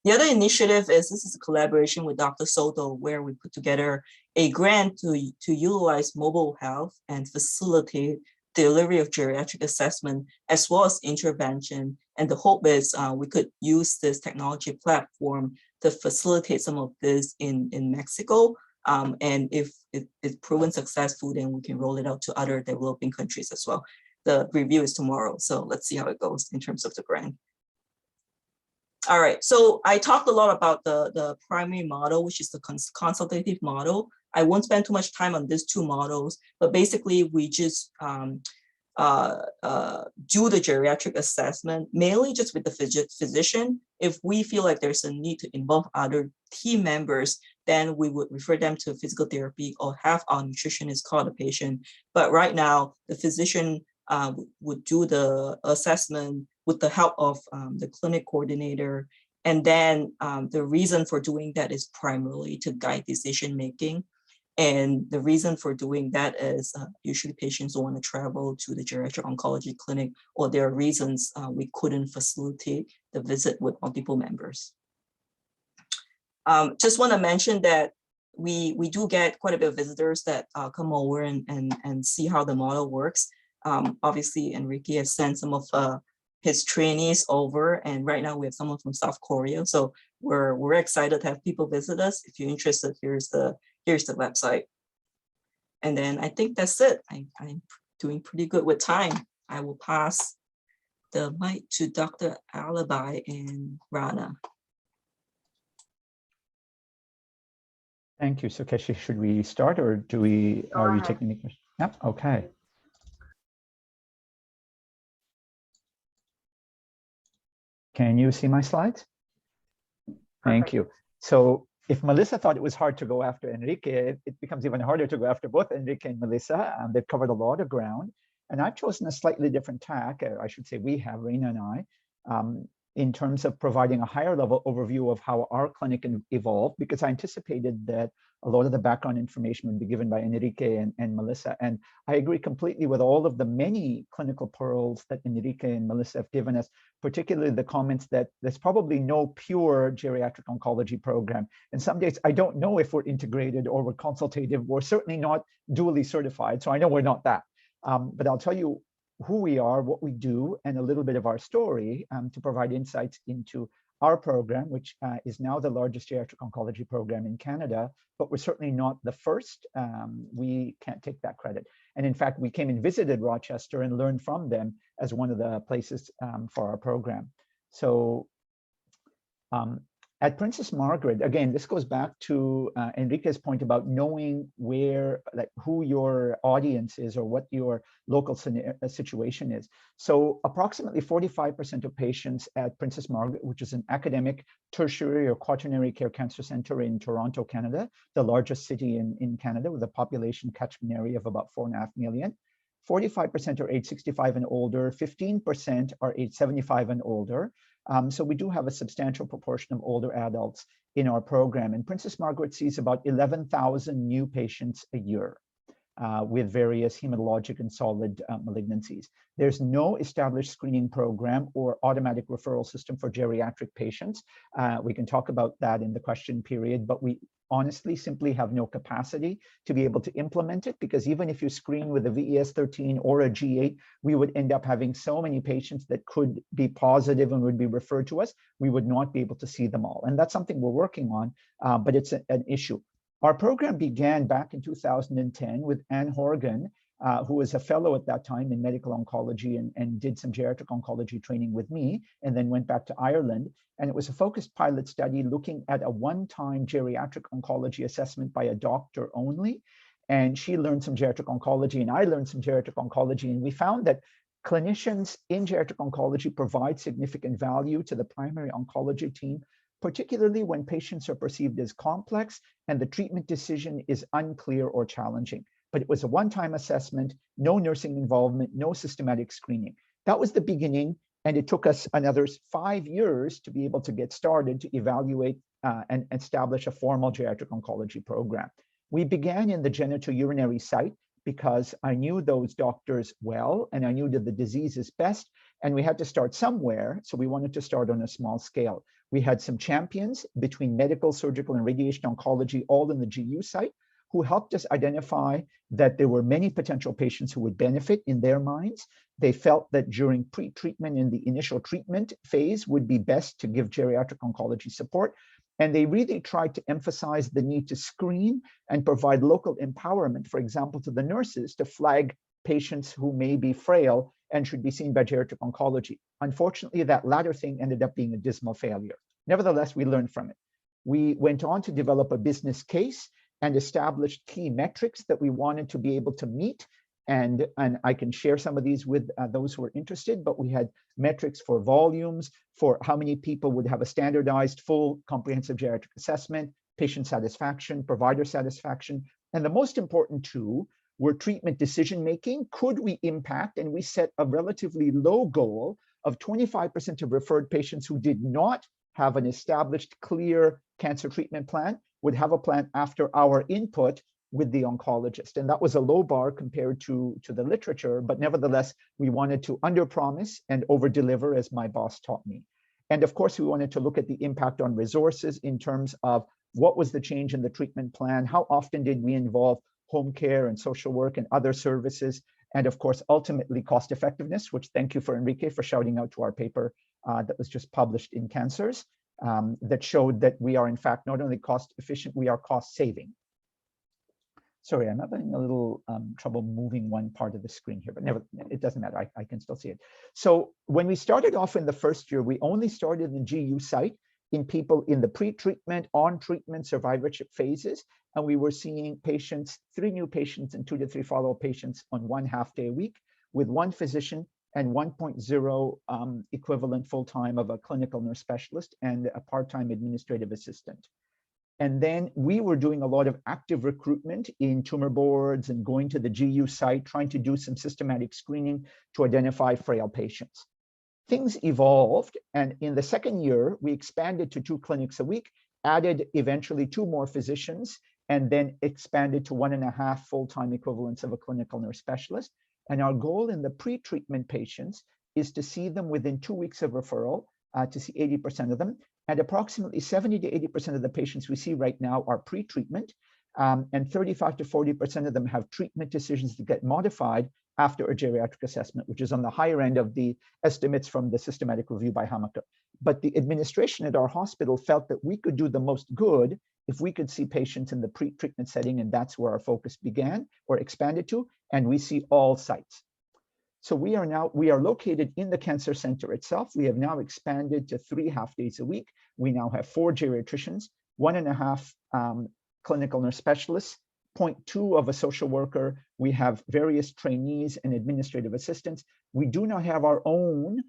The other initiative is, this is a collaboration with Dr. Soto, where we put together a grant to utilize mobile health and facilitate delivery of geriatric assessment as well as intervention. And the hope is we could use this technology platform to facilitate some of this in Mexico. And if it's proven successful, then we can roll it out to other developing countries as well. The review is tomorrow, so let's see how it goes in terms of the grant. All right, so I talked a lot about the primary model, which is the consultative model. I won't spend too much time on these two models, but basically we just do the geriatric assessment, mainly just with the physician. If we feel like there's a need to involve other team members, then we would refer them to physical therapy or have our nutritionist call the patient. But right now, the physician would do the assessment with the help of the clinic coordinator. And then the reason for doing that is primarily to guide decision-making. And the reason for doing that is usually patients don't want to travel to the geriatric oncology clinic, or there are reasons we couldn't facilitate the visit with multiple members. Just want to mention that we do get quite a bit of visitors that come over and see how the model works. Obviously, Enrique has sent some of his trainees over, and right now we have someone from South Korea. So we're excited to have people visit us. If you're interested, here's the website. And then I think that's it. I'm doing pretty good with time. I will pass the mic to Dr. Alibi and Rana. Thank you. So Keshi, should we start, or are you taking any questions? Yep, okay. Can you see my slides? Thank you. So if Melissa thought it was hard to go after Enrique, it becomes even harder to go after both Enrique and Melissa. They've covered a lot of ground. And I've chosen a slightly different tack, I should say we have, Reina and I, in terms of providing a higher level overview of how our clinic evolved, because I anticipated that a lot of the background information would be given by Enrique and Melissa. And I agree completely with all of the many clinical pearls that Enrique and Melissa have given us, particularly the comments that there's probably no pure geriatric oncology program. And some days I don't know if we're integrated or we're consultative. We're certainly not dually certified. So I know we're not that. But I'll tell you, who we are, what we do, and a little bit of our story to provide insights into our program, which is now the largest geriatric oncology program in Canada, but we're certainly not the first. We can't take that credit. And in fact, we came and visited Rochester and learned from them as one of the places for our program. So at Princess Margaret, again, this goes back to Enrique's point about knowing where, like, who your audience is or what your local situation is. So approximately 45% of patients at Princess Margaret, which is an academic tertiary or quaternary care cancer center in Toronto, Canada, the largest city in Canada with a population catchment area of about 4.5 million. 45% are age 65 and older, 15% are age 75 and older. So we do have a substantial proportion of older adults in our program. And Princess Margaret sees about 11,000 new patients a year with various hematologic and solid malignancies. There's no established screening program or automatic referral system for geriatric patients. We can talk about that in the question period, but we honestly simply have no capacity to be able to implement it, because even if you screen with a VES13 or a G8, we would end up having so many patients that could be positive and would be referred to us, we would not be able to see them all. And that's something we're working on, but it's an issue. Our program began back in 2010 with Anne Horgan, who was a fellow at that time in medical oncology and did some geriatric oncology training with me, and then went back to Ireland. And it was a focused pilot study looking at a one-time geriatric oncology assessment by a doctor only. And she learned some geriatric oncology, and I learned some geriatric oncology. And we found that clinicians in geriatric oncology provide significant value to the primary oncology team, particularly when patients are perceived as complex and the treatment decision is unclear or challenging. But it was a one-time assessment, no nursing involvement, no systematic screening. That was the beginning, and it took us another 5 years to be able to get started to evaluate and establish a formal geriatric oncology program. We began in the genitourinary site because I knew those doctors well, and I knew that the disease is best, and we had to start somewhere, so we wanted to start on a small scale. We had some champions between medical, surgical, and radiation oncology, all in the GU site, who helped us identify that there were many potential patients who would benefit in their minds. They felt that during pre-treatment in the initial treatment phase would be best to give geriatric oncology support. And they really tried to emphasize the need to screen and provide local empowerment, for example, to the nurses to flag patients who may be frail and should be seen by geriatric oncology. Unfortunately, that latter thing ended up being a dismal failure. Nevertheless, we learned from it. We went on to develop a business case and established key metrics that we wanted to be able to meet. And I can share some of these with those who are interested, but we had metrics for volumes, for how many people would have a standardized full comprehensive geriatric assessment, patient satisfaction, provider satisfaction. And the most important two were treatment decision-making. Could we impact? And we set a relatively low goal of 25% of referred patients who did not have an established, clear cancer treatment plan would have a plan after our input with the oncologist. And that was a low bar compared to the literature, but nevertheless, we wanted to underpromise and over-deliver, as my boss taught me. And of course, we wanted to look at the impact on resources in terms of what was the change in the treatment plan, how often did we involve home care and social work and other services, and of course, ultimately cost effectiveness, which thank you for Enrique for shouting out to our paper that was just published in Cancers, that showed that we are in fact not only cost efficient, we are cost saving. Sorry, I'm having a little trouble moving one part of the screen here, but it doesn't matter, I can still see it. So when we started off in the first year, we only started in the GU site in people in the pre-treatment, on-treatment, survivorship phases, and we were seeing patients, 3 new patients and 2 to 3 follow-up patients on 1 half-day a week with 1 physician and 1.0 equivalent full-time of a clinical nurse specialist and a part-time administrative assistant. And then we were doing a lot of active recruitment in tumor boards and going to the GU site, trying to do some systematic screening to identify frail patients. Things evolved, and in the second year, we expanded to 2 clinics a week, added eventually 2 more physicians, and then expanded to 1.5 full-time equivalents of a clinical nurse specialist. And our goal in the pre-treatment patients is to see them within 2 weeks of referral, to see 80% of them. And approximately 70 to 80% of the patients we see right now are pre-treatment, and 35 to 40% of them have treatment decisions that get modified after a geriatric assessment, which is on the higher end of the estimates from the systematic review by Hammaker. But the administration at our hospital felt that we could do the most good if we could see patients in the pre-treatment setting, and that's where our focus began or expanded to, and we see all sites. So we are located in the cancer center itself. We have now expanded to 3 half-days a week. We now have 4 geriatricians, 1.5 clinical nurse specialists, 0.2 of a social worker. We have various trainees and administrative assistants. We do not have our own,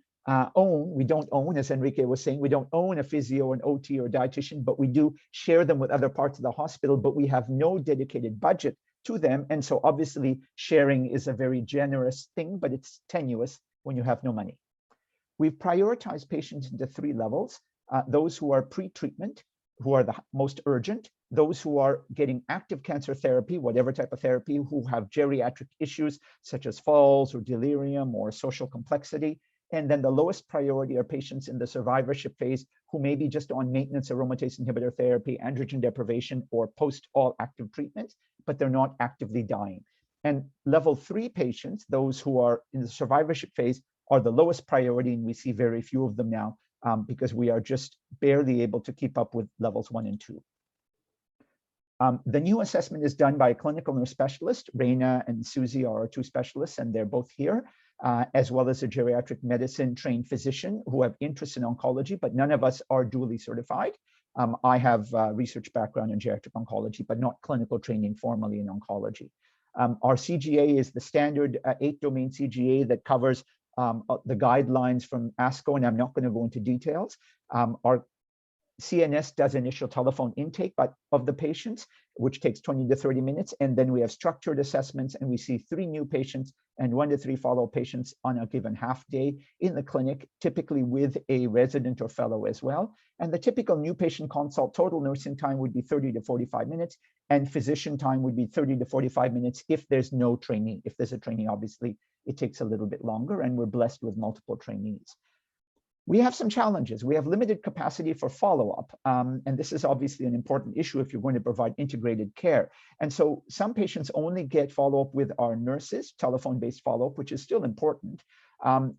we don't own, as Enrique was saying, we don't own a physio, an OT, or dietitian, but we do share them with other parts of the hospital, but we have no dedicated budget to them. And so obviously sharing is a very generous thing, but it's tenuous when you have no money. We've prioritized patients into 3 levels, those who are pre-treatment, who are the most urgent, those who are getting active cancer therapy, whatever type of therapy, who have geriatric issues such as falls or delirium or social complexity. And then the lowest priority are patients in the survivorship phase who may be just on maintenance aromatase inhibitor therapy, androgen deprivation, or post all active treatments, but they're not actively dying. And level 3 patients, those who are in the survivorship phase, are the lowest priority, and we see very few of them now because we are just barely able to keep up with levels 1 and 2. The new assessment is done by a clinical nurse specialist. Reina and Susie are our 2 specialists, and they're both here, as well as a geriatric medicine trained physician who have interest in oncology, but none of us are duly certified. I have a research background in geriatric oncology, but not clinical training formally in oncology. Our CGA is the standard 8-domain CGA that covers the guidelines from ASCO, and I'm not going to go into details. Our CNS does initial telephone intake of the patients, which takes 20 to 30 minutes. And then we have structured assessments, and we see 3 new patients and 1 to 3 follow-up patients on a given half day in the clinic, typically with a resident or fellow as well. And the typical new patient consult total nursing time would be 30 to 45 minutes, and physician time would be 30 to 45 minutes if there's no trainee. If there's a trainee, obviously, it takes a little bit longer, and we're blessed with multiple trainees. We have some challenges. We have limited capacity for follow-up, and this is obviously an important issue if you're going to provide integrated care. And so some patients only get follow-up with our nurses, telephone-based follow-up, which is still important.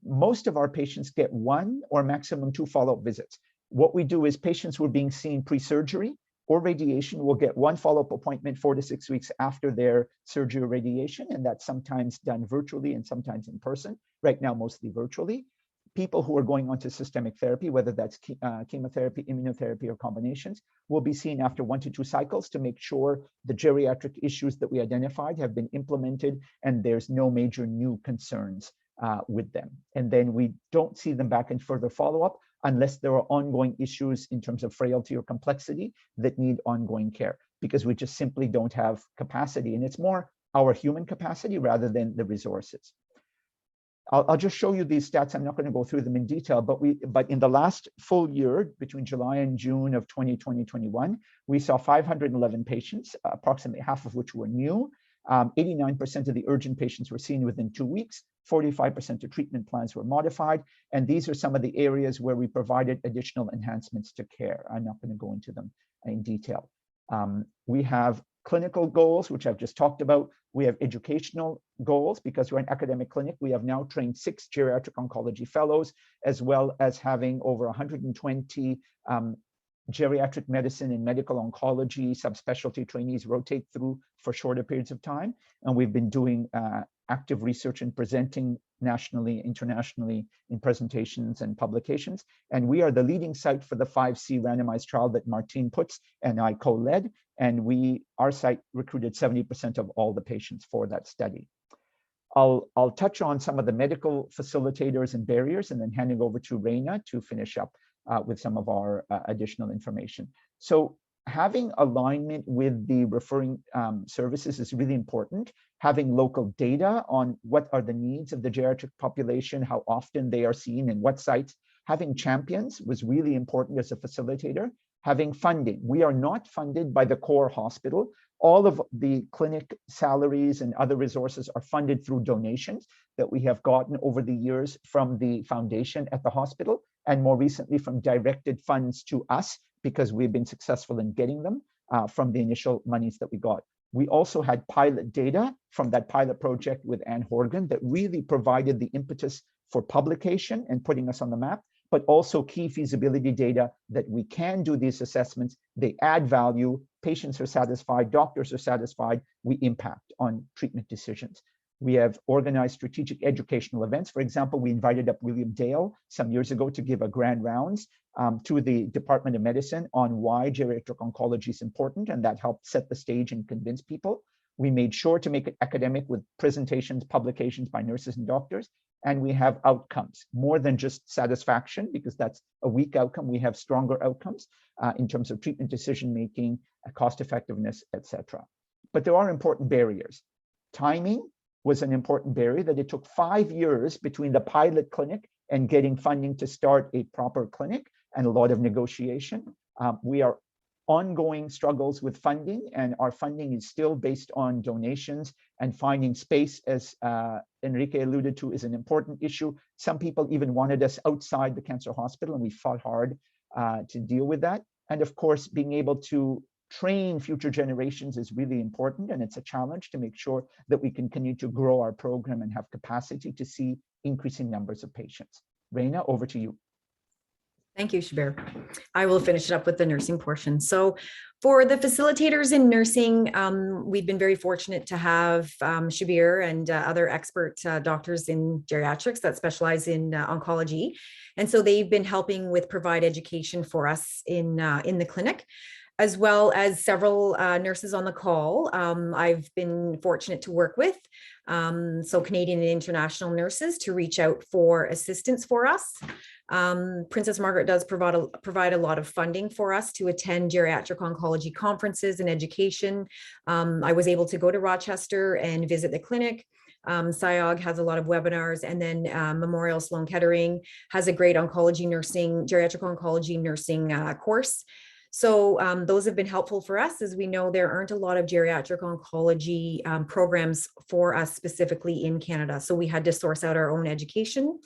Most of our patients get 1 or maximum 2 follow-up visits. What we do is patients who are being seen pre-surgery or radiation will get 1 follow-up appointment 4 to 6 weeks after their surgery or radiation, and that's sometimes done virtually and sometimes in person. Right now, mostly virtually. People who are going on to systemic therapy, whether that's chemotherapy, immunotherapy, or combinations, will be seen after 1 to 2 cycles to make sure the geriatric issues that we identified have been implemented and there's no major new concerns with them. And then we don't see them back in further follow-up unless there are ongoing issues in terms of frailty or complexity that need ongoing care, because we just simply don't have capacity. And it's more our human capacity rather than the resources. I'll just show you these stats. I'm not going to go through them in detail, but in the last full year, between July and June of 2020-21, we saw 511 patients, approximately half of which were new. 89% of the urgent patients were seen within 2 weeks. 45% of treatment plans were modified. And these are some of the areas where we provided additional enhancements to care. I'm not going to go into them in detail. We have clinical goals, which I've just talked about. We have educational goals because we're an academic clinic. We have now trained 6 geriatric oncology fellows, as well as having over 120 geriatric medicine and medical oncology subspecialty trainees rotate through for shorter periods of time. And we've been doing active research and presenting nationally, internationally in presentations and publications. And we are the leading site for the 5C randomized trial that Martine Putz and I co-led. And our site recruited 70% of all the patients for that study. I'll touch on some of the medical facilitators and barriers, and then handing over to Reina to finish up with some of our additional information. So having alignment with the referring services is really important. Having local data on what are the needs of the geriatric population, how often they are seen and what sites. Having champions was really important as a facilitator. Having funding. We are not funded by the core hospital. All of the clinic salaries and other resources are funded through donations that we have gotten over the years from the foundation at the hospital, and more recently from directed funds to us because we've been successful in getting them from the initial monies that we got. We also had pilot data from that pilot project with Anne Horgan that really provided the impetus for publication and putting us on the map, but also key feasibility data that we can do these assessments. They add value, patients are satisfied, doctors are satisfied, we impact on treatment decisions. We have organized strategic educational events. For example, we invited up William Dale some years ago to give a grand rounds to the Department of Medicine on why geriatric oncology is important, and that helped set the stage and convince people. We made sure to make it academic with presentations, publications by nurses and doctors, and we have outcomes, more than just satisfaction, because that's a weak outcome. We have stronger outcomes in terms of treatment decision-making, cost effectiveness, etc. But there are important barriers. Timing was an important barrier, that it took 5 years between the pilot clinic and getting funding to start a proper clinic, and a lot of negotiation. We are ongoing struggles with funding, and our funding is still based on donations, and finding space, as Enrique alluded to, is an important issue. Some people even wanted us outside the cancer hospital, and we fought hard to deal with that. And of course, being able to train future generations is really important, and it's a challenge to make sure that we can continue to grow our program and have capacity to see increasing numbers of patients. Reina, over to you. Thank you, Shabir. I will finish it up with the nursing portion. So for the facilitators in nursing, we've been very fortunate to have Shabir and other expert doctors in geriatrics that specialize in oncology. And so they've been helping with provide education for us in the clinic, as well as several nurses on the call. I've been fortunate to work with, so Canadian and international nurses, to reach out for assistance for us. Princess Margaret does provide a lot of funding for us to attend geriatric oncology conferences and education. I was able to go to Rochester and visit the clinic. SIOG has a lot of webinars, and then Memorial Sloan Kettering has a great geriatric oncology nursing course. So those have been helpful for us, as we know there aren't a lot of geriatric oncology programs for us specifically in Canada. So we had to source out our own education.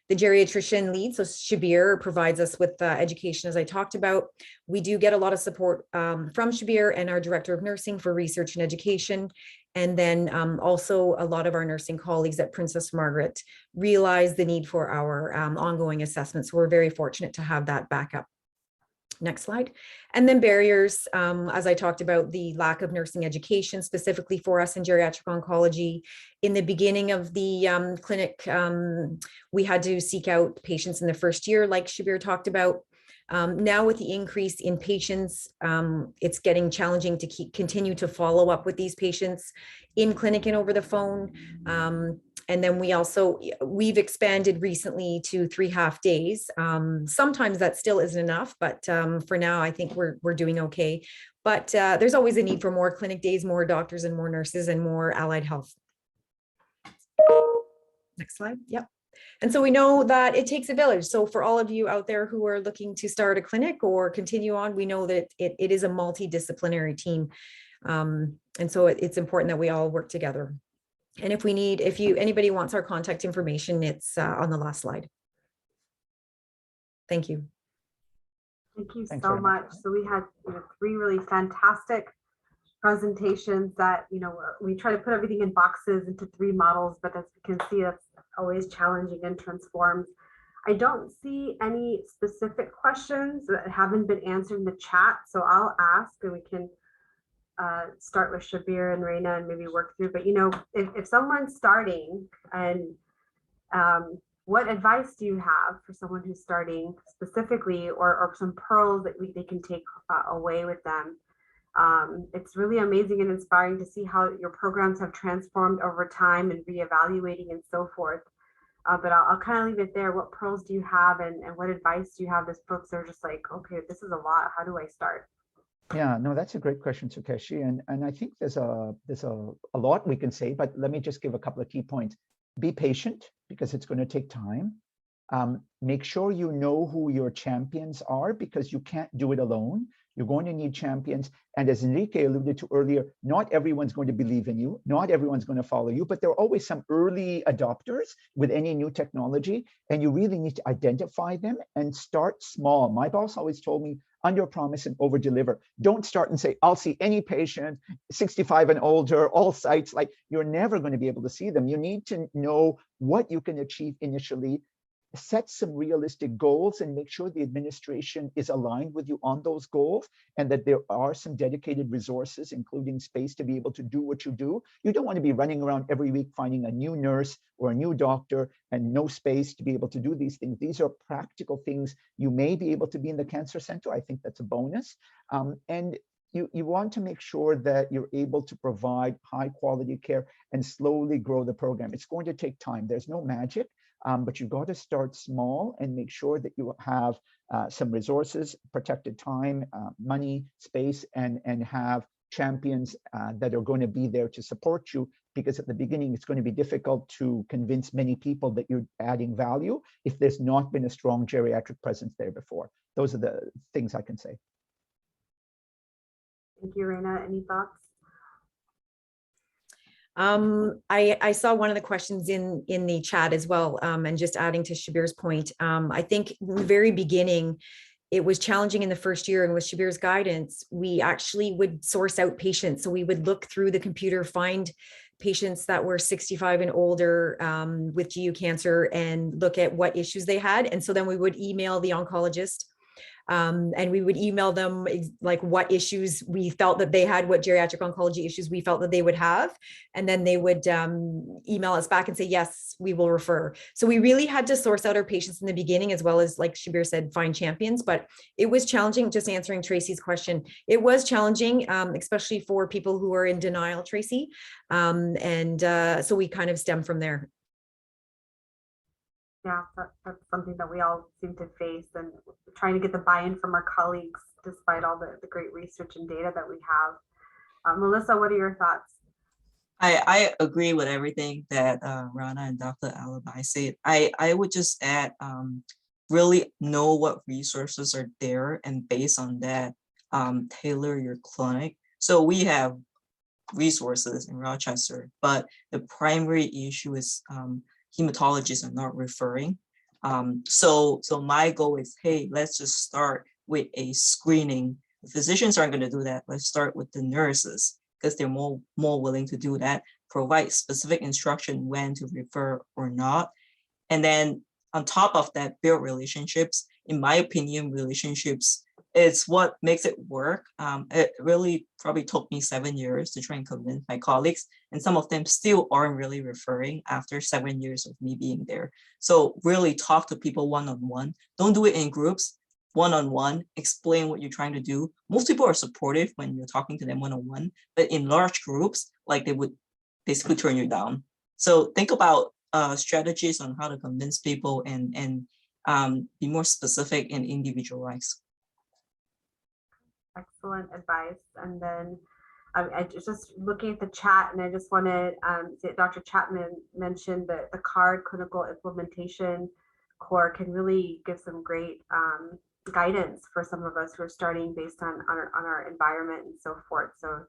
The geriatrician lead, so Shabir, provides us with education, as I talked about. We do get a lot of support from Shabir and our director of nursing for research and education. And then also a lot of our nursing colleagues at Princess Margaret realize the need for our ongoing assessments. So we're very fortunate to have that backup. Next slide. And then barriers, as I talked about, the lack of nursing education specifically for us in geriatric oncology. In the beginning of the clinic, we had to seek out patients in the first year, like Shabir talked about. Now with the increase in patients, it's getting challenging to continue to follow up with these patients in clinic and over the phone. And then we've expanded recently to 3 half days. Sometimes that still isn't enough, but for now, I think we're doing okay. But there's always a need for more clinic days, more doctors and more nurses and more allied health. Next slide. Yep. And so we know that it takes a village. So for all of you out there who are looking to start a clinic or continue on, we know that it is a multidisciplinary team. And so it's important that we all work together. And if anybody wants our contact information, it's on the last slide. Thank you. Thank you Thanks so very much. much. So we had 3 really fantastic presentations that, we try to put everything in boxes into 3 models, but as you can see, that's always challenging and transforms. I don't see any specific questions that haven't been answered in the chat, so I'll ask, and we can start with Shabir and Reina and maybe work through. But if someone's starting, and what advice do you have for someone who's starting specifically, or some pearls that they can take away with them? It's really amazing and inspiring to see how your programs have transformed over time and reevaluating and so forth. But I'll kind of leave it there. What pearls do you have, and what advice do you have? These folks are just like, okay, this is a lot. How do I start? Yeah, no, that's a great question, Sukeshi. And I think there's a lot we can say, but let me just give a couple of key points. Be patient, because it's going to take time. Make sure you know who your champions are, because you can't do it alone. You're going to need champions. And as Enrique alluded to earlier, not everyone's going to believe in you. Not everyone's going to follow you, but there are always some early adopters with any new technology. And you really need to identify them and start small. My boss always told me, under promise and over deliver. Don't start and say, I'll see any patient 65 and older, all sites. Like, you're never going to be able to see them. You need to know what you can achieve initially, set some realistic goals, and make sure the administration is aligned with you on those goals, and that there are some dedicated resources, including space, to be able to do what you do. You don't want to be running around every week finding a new nurse or a new doctor and no space to be able to do these things. These are practical things. You may be able to be in the cancer center. I think that's a bonus. And you want to make sure that you're able to provide high quality care and slowly grow the program. It's going to take time. There's no magic. But you've got to start small and make sure that you have some resources, protected time, money, space, and have champions that are going to be there to support you, because at the beginning, it's going to be difficult to convince many people that you're adding value if there's not been a strong geriatric presence there before. Those are the things I can say. Thank you, Reina. Any thoughts? I saw one of the questions in the chat as well, and just adding to Shabir's point, I think in the very beginning, it was challenging in the first year, and with Shabir's guidance, we actually would source out patients. So we would look through the computer, find patients that were 65 and older with GU cancer, and look at what issues they had. And so then we would email the oncologist, and we would email them like what issues we felt that they had, what geriatric oncology issues we felt that they would have. And then they would email us back and say, yes, we will refer. So we really had to source out our patients in the beginning, as well as, like Shabir said, find champions. But it was challenging, just answering Tracy's question. It was challenging, especially for people who are in denial, Tracy. So we kind of stem from there. Yeah, that's something that we all seem to face, and trying to get the buy-in from our colleagues, despite all the great research and data that we have. Melissa, what are your thoughts? I agree with everything that Rana and Dr. Alibai said. I would just add, really know what resources are there, and based on that, tailor your clinic. So we have resources in Rochester, but the primary issue is hematologists are not referring. So my goal is, hey, let's just start with a screening. The physicians aren't going to do that. Let's start with the nurses, because they're more willing to do that, provide specific instruction when to refer or not. And then on top of that, build relationships. In my opinion, relationships, it's what makes it work. It really probably took me 7 years to try and convince my colleagues, and some of them still aren't really referring after 7 years of me being there. So really talk to people one-on-one. Don't do it in groups, one-on-one, explain what you're trying to do. Most people are supportive when you're talking to them one-on-one, but in large groups, like, they would basically turn you down. So think about strategies on how to convince people and be more specific and individualized. Excellent advice. And then I just looking at the chat, and I just wanted Dr. Chapman mentioned that the CARD clinical implementation core can really give some great guidance for some of us who are starting based on our environment and so forth. So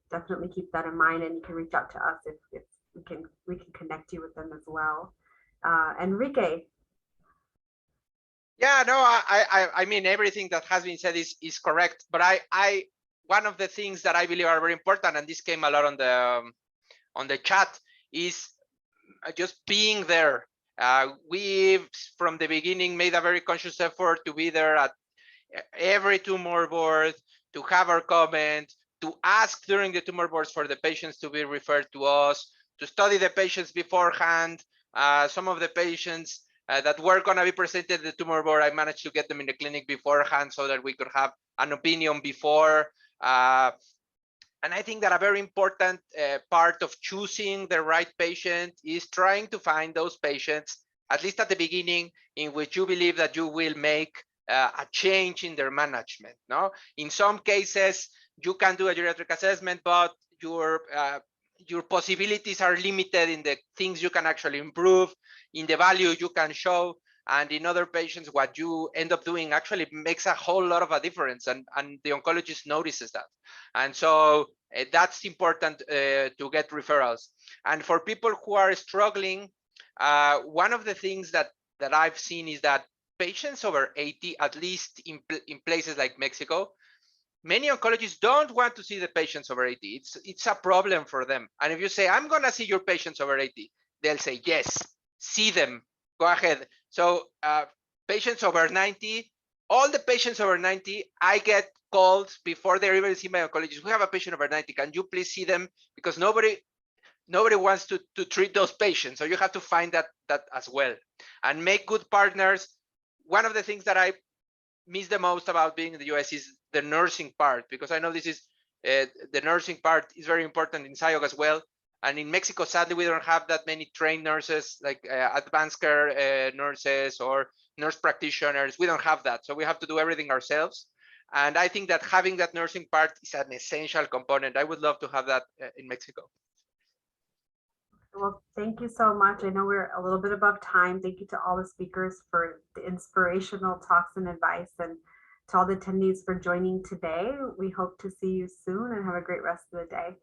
definitely keep that in mind, and you can reach out to us if we can connect you with them as well. Enrique. Yeah, no, I mean, everything that has been said is correct, but I one of the things that I believe are very important, and this came a lot on the chat, is just being there. We've from the beginning made a very conscious effort to be there at every tumor board, to have our comment, to ask during the tumor boards for the patients to be referred to us, to study the patients beforehand. Some of the patients that were going to be presented at the tumor board, I managed to get them in the clinic beforehand so that we could have an opinion before. And I think that a very important part of choosing the right patient is trying to find those patients, at least at the beginning, in which you believe that you will make a change in their management. No, in some cases you can do a geriatric assessment, but your possibilities are limited in the things you can actually improve, in the value you can show. And in other patients, what you end up doing actually makes a whole lot of a difference, and the oncologist notices that. And so that's important to get referrals. And for people who are struggling, one of the things that I've seen is that patients over 80, at least in places like Mexico, many oncologists don't want to see the patients over 80. It's a problem for them. And if you say, I'm going to see your patients over 80, they'll say, yes, see them, go ahead. So patients over 90, all the patients over 90, I get calls before they even see my oncologist. We have a patient over 90. Can you please see them? Because nobody wants to treat those patients. So you have to find that as well and make good partners. One of the things that I miss the most about being in the US is the nursing part, because I know this is the nursing part is very important in SIOG as well. And in Mexico, sadly, we don't have that many trained nurses, like advanced care nurses or nurse practitioners. We don't have that. So we have to do everything ourselves. And I think that having that nursing part is an essential component. I would love to have that in Mexico. Well, thank you so much. I know we're a little bit above time. Thank you to all the speakers for the inspirational talks and advice, and to all the attendees for joining today. We hope to see you soon and have a great rest of the day.